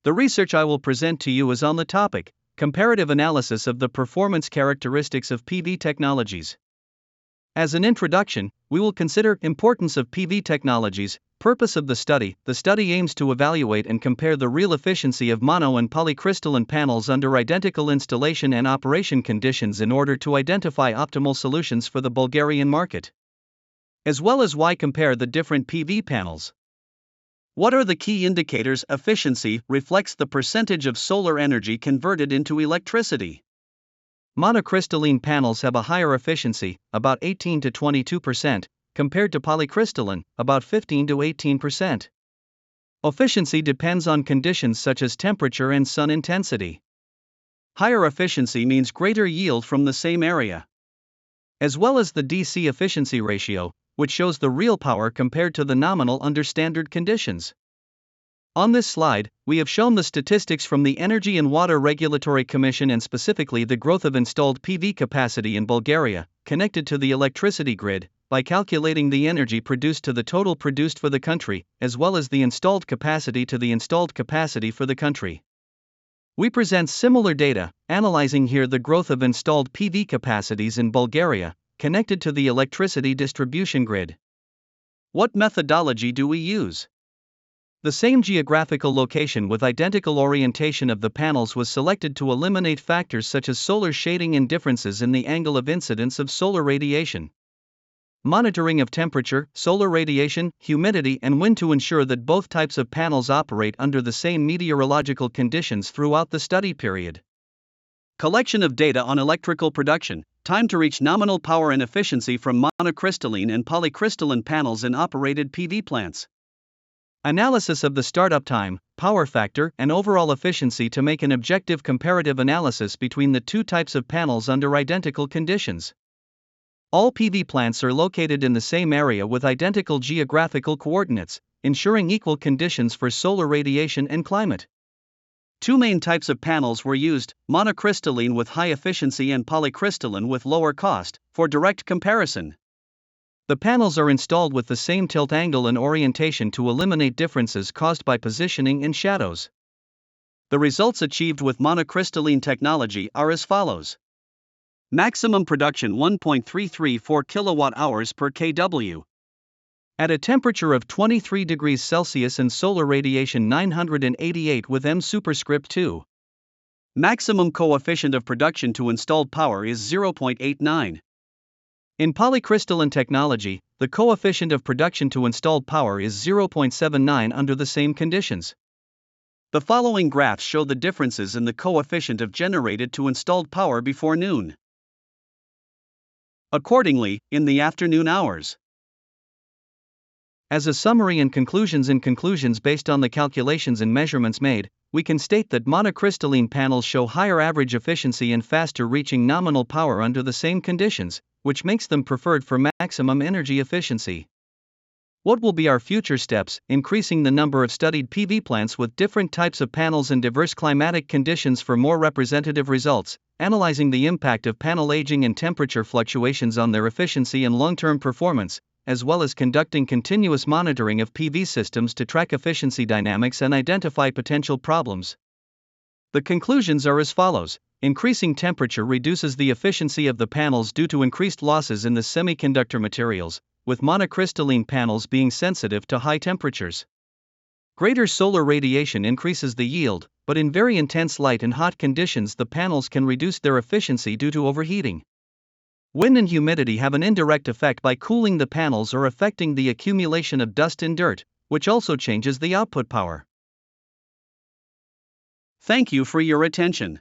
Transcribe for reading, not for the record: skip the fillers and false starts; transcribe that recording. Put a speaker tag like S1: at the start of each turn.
S1: The research I will present to you is on the topic, comparative analysis of the performance characteristics of PV technologies. As an introduction, we will consider importance of PV technologies. Purpose of the study aims to evaluate and compare the real efficiency of mono and polycrystalline panels under identical installation and operation conditions in order to identify optimal solutions for the Bulgarian market, as well as why compare the different PV panels. What are the key indicators? Efficiency reflects the percentage of solar energy converted into electricity. Monocrystalline panels have a higher efficiency, about 18 to 22%, compared to polycrystalline, about 15 to 18%. Efficiency depends on conditions such as temperature and sun intensity. Higher efficiency means greater yield from the same area, as well as the DC efficiency ratio, which shows the real power compared to the nominal under standard conditions. On this slide, we have shown the statistics from the Energy and Water Regulatory Commission and specifically the growth of installed PV capacity in Bulgaria, connected to the electricity grid, by calculating the energy produced to the total produced for the country, as well as the installed capacity to the installed capacity for the country. We present similar data, analyzing here the growth of installed PV capacities in Bulgaria, connected to the electricity distribution grid. What methodology do we use? The same geographical location with identical orientation of the panels was selected to eliminate factors such as solar shading and differences in the angle of incidence of solar radiation. Monitoring of temperature, solar radiation, humidity and wind to ensure that both types of panels operate under the same meteorological conditions throughout the study period. Collection of data on electrical production, time to reach nominal power and efficiency from monocrystalline and polycrystalline panels in operated PV plants. Analysis of the startup time, power factor, and overall efficiency to make an objective comparative analysis between the two types of panels under identical conditions. All PV plants are located in the same area with identical geographical coordinates, ensuring equal conditions for solar radiation and climate. Two main types of panels were used, monocrystalline with high efficiency and polycrystalline with lower cost, for direct comparison. The panels are installed with the same tilt angle and orientation to eliminate differences caused by positioning and shadows. The results achieved with monocrystalline technology are as follows. Maximum production 1.334 kWh per kW. At a temperature of 23 degrees Celsius and solar radiation 988 with M superscript 2. Maximum coefficient of production to installed power is 0.89. In polycrystalline technology, the coefficient of production to installed power is 0.79 under the same conditions. The following graphs show the differences in the coefficient of generated to installed power before noon. Accordingly, in the afternoon hours. As a summary and conclusions based on the calculations and measurements made, we can state that monocrystalline panels show higher average efficiency and faster reaching nominal power under the same conditions, which makes them preferred for maximum energy efficiency. What will be our future steps? Increasing the number of studied PV plants with different types of panels and diverse climatic conditions for more representative results, analyzing the impact of panel aging and temperature fluctuations on their efficiency and long-term performance, as well as conducting continuous monitoring of PV systems to track efficiency dynamics and identify potential problems. The conclusions are as follows. Increasing temperature reduces the efficiency of the panels due to increased losses in the semiconductor materials, with monocrystalline panels being sensitive to high temperatures. Greater solar radiation increases the yield, but in very intense light and hot conditions the panels can reduce their efficiency due to overheating. Wind and humidity have an indirect effect by cooling the panels or affecting the accumulation of dust and dirt, which also changes the output power. Thank you for your attention.